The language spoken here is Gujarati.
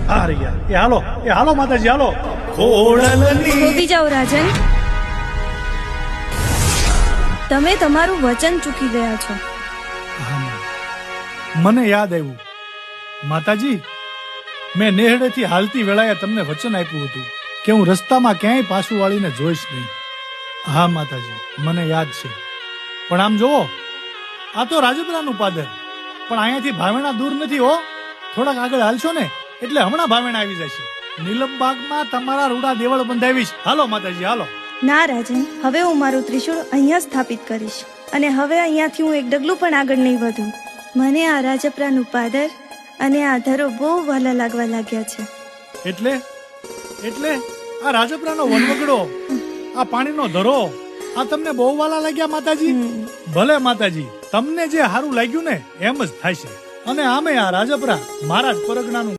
આ રહ્યા એ હાલો માતાજી હાલો. ખોદી જાઓ રાજન, તમે તમારું વચન ચૂકી ગયા છો. મને યાદ આવ્યું માતાજી, મેં નેહડેથી હાલતી વેળાએ તમને વચન આપ્યું હતું કે હું રસ્તામાં ક્યાંય પાછું વાળીને જોઈશ નહીં. હા માતાજી, મને યાદ છે. પણ આમ જોવો, આ તો રાજપરાનું પાદર, પણ અહીંયાથી ભાવેણા દૂર નથી હો. થોડાક આગળ હાલશો ને એટલે હમણાં ભાવેણા આવી જશે. નીલમબાગમાં તમારા રૂડા દેવળ બંધાવીશ. હાલો માતાજી હાલો. ના રાજન, હવે હું મારું ત્રિશૂળ અહીંયા સ્થાપિત કરીશ, અને હવે અહીંયાથી હું એક ડગલું પણ આગળ નહીં વધું. મને આ રાજપરાનું પાદર અને આ ધરો બહુ વહાલા લાગવા લાગ્યા છે. એટલે આ રાજપરાનો વનવગડો, આ પાણીનો ધરો, આ તમને બહુ વાલા લાગ્યા માતાજી? ભલે માતાજી, તમને જે સારું લાગ્યું ને એમ જ થાય છે. અને આમે આ રાજપરા મારા જ પરગણાનું